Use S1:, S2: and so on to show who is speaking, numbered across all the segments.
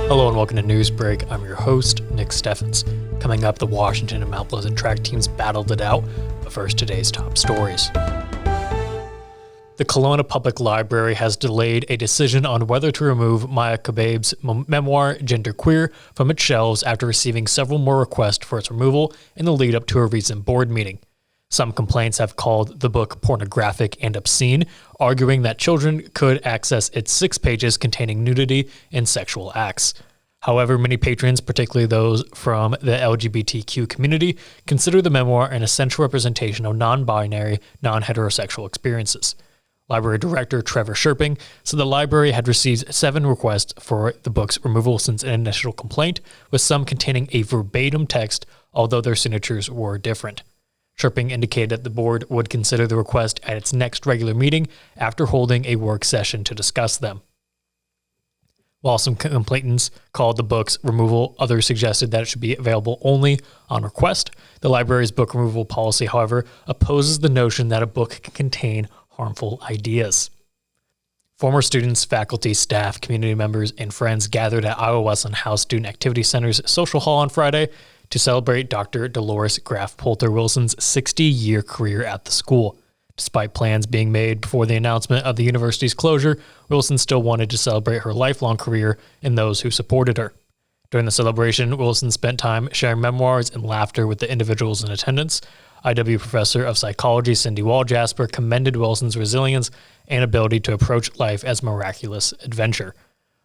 S1: Hello and welcome to Newsbreak. I'm your host, Nick Steffens. Coming up, the Washington and Mount Pleasant track teams battled it out, but first, today's top stories. The Kelowna Public Library has delayed a decision on whether to remove Maya Kababe's memoir, Genderqueer, from its shelves after receiving several more requests for its removal in the lead-up to a recent board meeting. Some complaints have called the book pornographic and obscene, arguing that children could access its 6 pages containing nudity and sexual acts. However, many patrons, particularly those from the LGBTQ community, consider the memoir an essential representation of non-binary, non-heterosexual experiences. Library Director Trevor Sherping said the library had received 7 requests for the book's removal since an initial complaint, with some containing a verbatim text, although their signatures were different. Sherping indicated that the board would consider the request at its next regular meeting after holding a work session to discuss them. While some complainants called the book's removal, others suggested that it should be available only on request. The library's book removal policy, however, opposes the notion that a book can contain harmful ideas. Former students, faculty, staff, community members, and friends gathered at Iowa Wesleyan House Student Activity Center's Social Hall on Friday to celebrate Dr. Dolores Graf Polter Wilson's 60-year career at the school. Despite plans being made before the announcement of the university's closure, Wilson still wanted to celebrate her lifelong career and those who supported her. During the celebration, Wilson spent time sharing memoirs and laughter with the individuals in attendance. IW Professor of Psychology Cindy Wall-Jasper commended Wilson's resilience and ability to approach life as a miraculous adventure.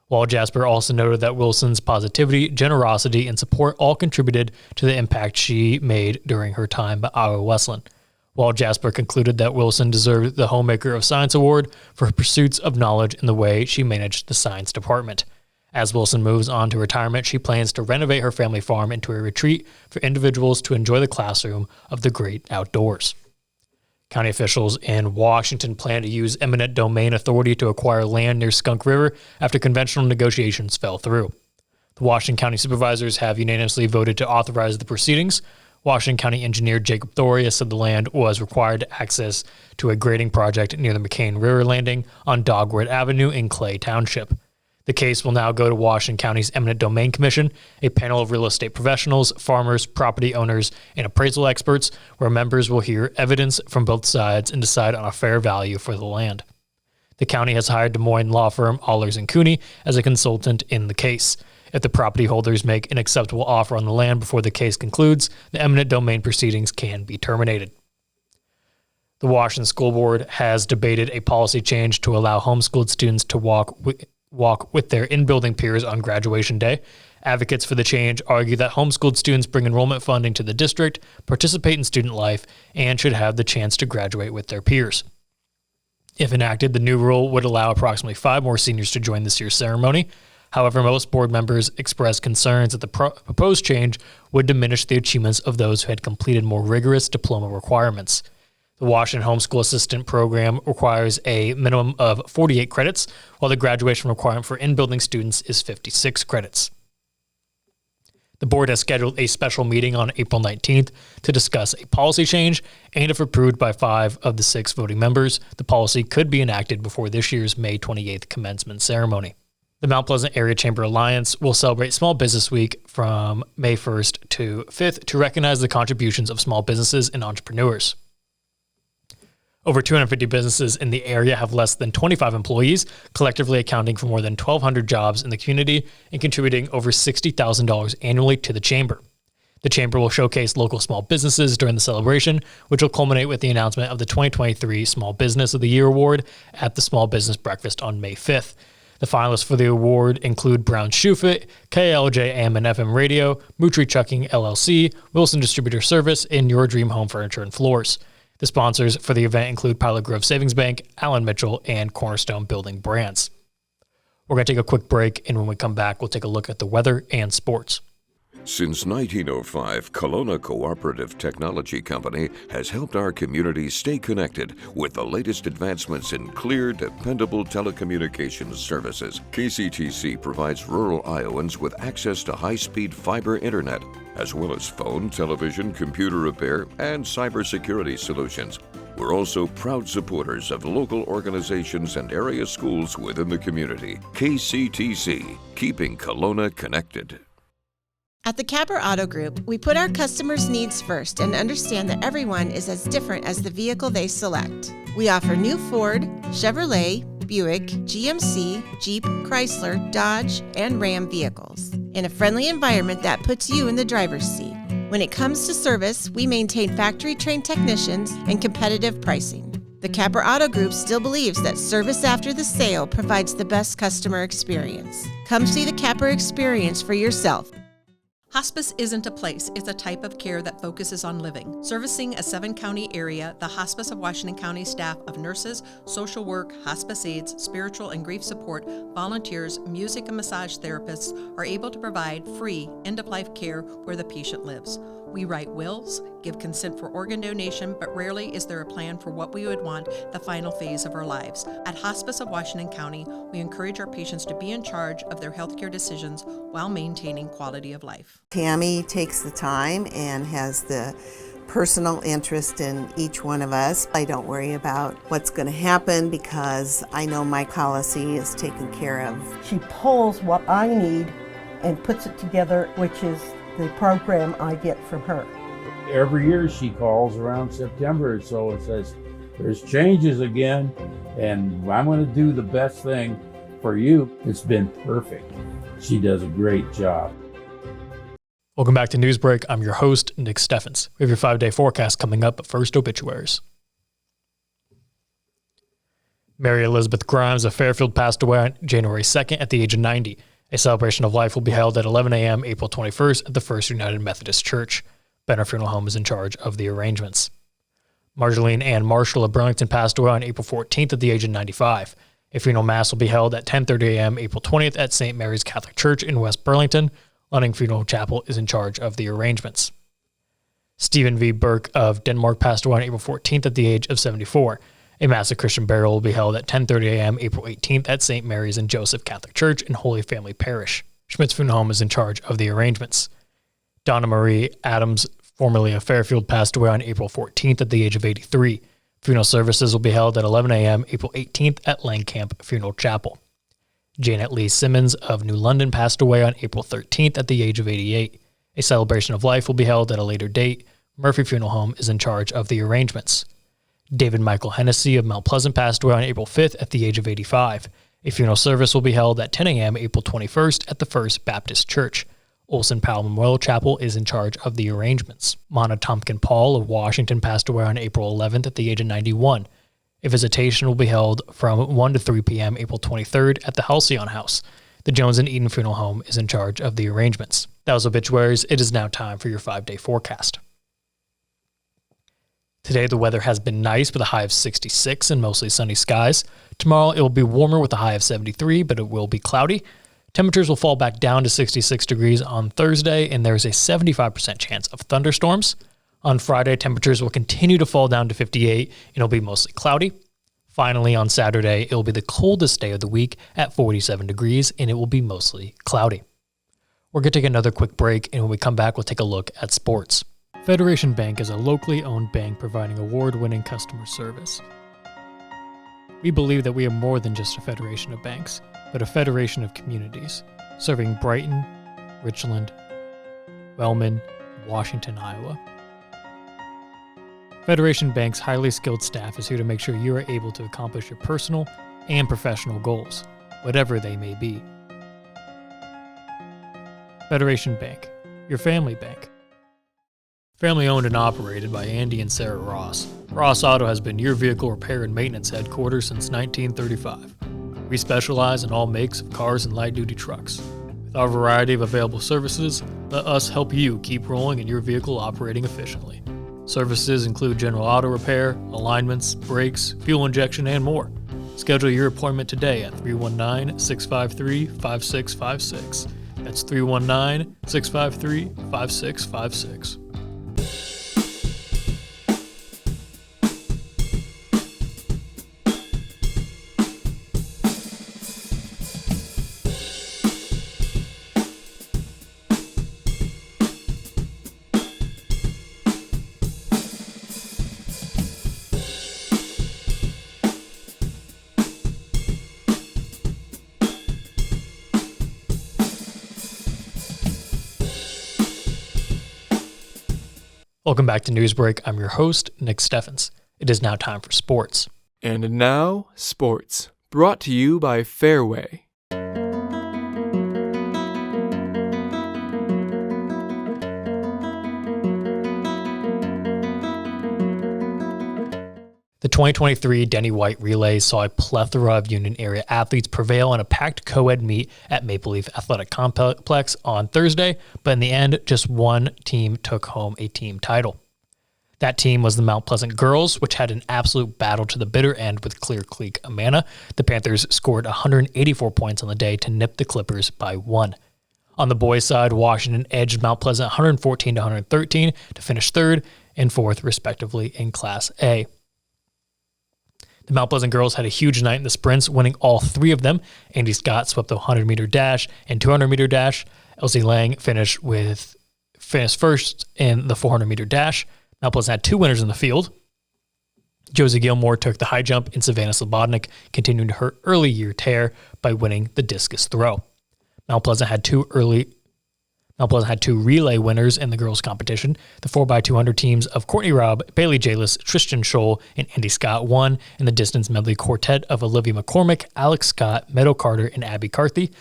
S1: Wall-Jasper also noted that Wilson's positivity, generosity, and support all contributed to the impact she made during her time at Iowa Wesleyan. Wall-Jasper concluded that Wilson deserved the Homemaker of Science Award for her pursuits of knowledge and the way she managed the science department. As Wilson moves on to retirement, she plans to renovate her family farm into a retreat for individuals to enjoy the classroom of the great outdoors. County officials in Washington plan to use eminent domain authority to acquire land near Skunk River after conventional negotiations fell through. The Washington County Supervisors have unanimously voted to authorize the proceedings. Washington County Engineer Jacob Thoria said the land was required to access to a grading project near the McCain River Landing on Dogwood Avenue in Clay Township. The case will now go to Washington County's Eminent Domain Commission, a panel of real estate professionals, farmers, property owners, and appraisal experts, where members will hear evidence from both sides and decide on a fair value for the land. The county has hired Des Moines law firm Allers & Cooney as a consultant in the case. If the property holders make an acceptable offer on the land before the case concludes, the eminent domain proceedings can be terminated. The Washington School Board has debated a policy change to allow homeschooled students to walk with their in-building peers on graduation day. Advocates for the change argue that homeschooled students bring enrollment funding to the district, participate in student life, and should have the chance to graduate with their peers. If enacted, the new rule would allow approximately 5 more seniors to join this year's ceremony. However, most board members expressed concerns that the proposed change would diminish the achievements of those who had completed more rigorous diploma requirements. The Washington Homeschool Assistant Program requires a minimum of 48 credits, while the graduation requirement for in-building students is 56 credits. The board has scheduled a special meeting on April 19th to discuss a policy change, and if approved by 5 of the 6 voting members, the policy could be enacted before this year's May 28th commencement ceremony. The Mount Pleasant Area Chamber Alliance will celebrate Small Business Week from May 1st to 5th to recognize the contributions of small businesses and entrepreneurs. Over 250 businesses in the area have less than 25 employees, collectively accounting for more than 1,200 jobs in the community and contributing over $60,000 annually to the Chamber. The Chamber will showcase local small businesses during the celebration, which will culminate with the announcement of the 2023 Small Business of the Year Award at the Small Business Breakfast on May 5th. The finalists for the award include Brown Shoe Fit, KLJ AM and FM Radio, Mootry Trucking LLC, Wilson Distributor Service, and Your Dream Home Furniture and Floors. The sponsors for the event include Pilot Grove Savings Bank, Allen Mitchell, and Cornerstone Building Brands. We're going to take a quick break, and when we come back, we'll take a look at the weather and sports.
S2: Since 1905, Kelowna Cooperative Technology Company has helped our community stay connected with the latest advancements in clear, dependable telecommunications services. KCTC provides rural Iowans with access to high-speed fiber internet, as well as phone, television, computer repair, and cybersecurity solutions. We're also proud supporters of local organizations and area schools within the community. KCTC, keeping Kelowna connected.
S3: At the Capper Auto Group, we put our customers' needs first and understand that everyone is as different as the vehicle they select. We offer new Ford, Chevrolet, Buick, GMC, Jeep, Chrysler, Dodge, and Ram vehicles in a friendly environment that puts you in the driver's seat. When it comes to service, we maintain factory-trained technicians and competitive pricing. The Capper Auto Group still believes that service after the sale provides the best customer experience. Come see the Capper experience for yourself.
S4: Hospice isn't a place, it's a type of care that focuses on living. Servicing a 7-county area, the Hospice of Washington County staff of nurses, social work, hospice aides, spiritual and grief support, volunteers, music and massage therapists are able to provide free end-of-life care where the patient lives. We write wills, give consent for organ donation, but rarely is there a plan for what we would want the final phase of our lives. At Hospice of Washington County, we encourage our patients to be in charge of their healthcare decisions while maintaining quality of life.
S5: Tammy takes the time and has the personal interest in each one of us. I don't worry about what's going to happen because I know my policy is taken care of.
S6: She pulls what I need and puts it together, which is the program I get from her.
S7: Every year she calls around September, so it says, there's changes again, and I'm going to do the best thing for you. It's been perfect. She does a great job.
S1: Welcome back to Newsbreak. I'm your host, Nick Steffens. We have your 5-day forecast coming up, but first, obituaries. Mary Elizabeth Grimes of Fairfield passed away on January 2nd at the age of 90. A celebration of life will be held at 11 a.m. April 21st at the First United Methodist Church. Benner Funeral Home is in charge of the arrangements. Marjoline Ann Marshall of Burlington passed away on April 14th at the age of 95. A funeral mass will be held at 10:30 a.m. April 20th at St. Mary's Catholic Church in West Burlington. Lunning Funeral Chapel is in charge of the arrangements. Stephen V. Burke of Denmark passed away on April 14th at the age of 74. A massive Christian burial will be held at 10:30 a.m. April 18th at St. Mary's and Joseph Catholic Church in Holy Family Parish. Schmidt's Funeral Home is in charge of the arrangements. Donna Marie Adams, formerly of Fairfield, passed away on April 14th at the age of 83. Funeral services will be held at 11 a.m. April 18th at Langcamp Funeral Chapel. Janet Lee Simmons of New London passed away on April 13th at the age of 88. A celebration of life will be held at a later date. Murphy Funeral Home is in charge of the arrangements. David Michael Hennessy of Mount Pleasant passed away on April 5th at the age of 85. A funeral service will be held at 10 a.m. April 21st at the First Baptist Church. Olson Powell Memorial Chapel is in charge of the arrangements. Mona Tompkin Paul of Washington passed away on April 11th at the age of 91. A visitation will be held from 1 to 3 p.m. April 23rd at the Halcyon House. The Jones and Eden Funeral Home is in charge of the arrangements. That was obituaries. It is now time for your 5-day forecast. Today, the weather has been nice with a high of 66 and mostly sunny skies. Tomorrow, it will be warmer with a high of 73, but it will be cloudy. Temperatures will fall back down to 66 degrees on Thursday, and there's a 75% chance of thunderstorms. On Friday, temperatures will continue to fall down to 58, and it'll be mostly cloudy. Finally, on Saturday, it will be the coldest day of the week at 47 degrees, and it will be mostly cloudy. We're going to take another quick break, and when we come back, we'll take a look at sports. Federation Bank is a locally owned bank providing award-winning customer service. We believe that we are more than just a federation of banks, but a federation of communities, serving Brighton, Richland, Wellman, and Washington, Iowa. Federation Bank's highly skilled staff is here to make sure you are able to accomplish your personal and professional goals, whatever they may be. Federation Bank, your family bank. Family owned and operated by Andy and Sarah Ross. Ross Auto has been your vehicle repair and maintenance headquarters since 1935. We specialize in all makes of cars and light-duty trucks. With our variety of available services, let us help you keep rolling and your vehicle operating efficiently. Services include general auto repair, alignments, brakes, fuel injection, and more. Schedule your appointment today at 319-653-5656. That's 319-653-5656. Welcome back to Newsbreak. I'm your host, Nick Steffens. It is now time for sports.
S8: And now, sports, brought to you by Fairway.
S1: The 2023 Denny White Relay saw a plethora of Union area athletes prevail in a packed co-ed meet at Maple Leaf Athletic Complex on Thursday, but in the end, just one team took home a team title. That team was the Mount Pleasant girls, which had an absolute battle to the bitter end with Clear Creek Amana. The Panthers scored 184 points on the day to nip the Clippers by 1. On the boys' side, Washington edged Mount Pleasant 114 to 113 to finish third and fourth, respectively, in Class A. The Mount Pleasant girls had a huge night in the sprints, winning all three of them. Andy Scott swept the 100-meter dash and 200-meter dash. Elsie Lang finished first in the 400-meter dash. Mount Pleasant had two winners in the field. Josie Gilmore took the high jump, and Savannah Slobodnik continued her early year tear by winning the discus throw. Mount Pleasant had two relay winners in the girls' competition. The 4x200 teams of Courtney Robb, Bailey Jalis, Tristan Scholl, and Andy Scott won, in the distance medley quartet of Olivia McCormick, Alex Scott, Meadow Carter, and Abby Carthy.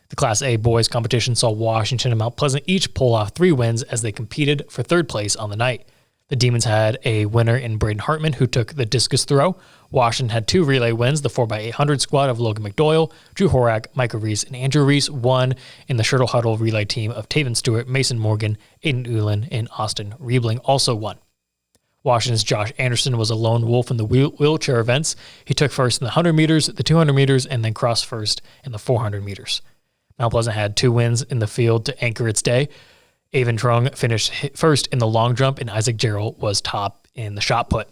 S1: The Class A boys competition saw Washington and Mount Pleasant each pull off 3 wins as they competed for third place on the night. The Demons had a winner in Braden Hartman, who took the discus throw. Washington had 2 relay wins. The 4x800 squad of Logan McDoyle, Drew Horak, Micah Reese, and Andrew Reese won, in the Shuttle Huddle relay team of Taven Stewart, Mason Morgan, Aiden Ulan, and Austin Riebling also won. Washington's Josh Anderson was a lone wolf in the wheelchair events. He took first in the 100 meters, the 200 meters, and then crossed first in the 400 meters. Mount Pleasant had 2 wins in the field to anchor its day. Avon Trung finished first in the long jump, and Isaac Gerald was top in the shot put.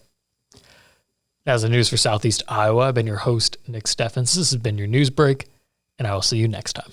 S1: That's the news for Southeast Iowa. I've been your host, Nick Steffens. This has been your news break, and I will see you next time.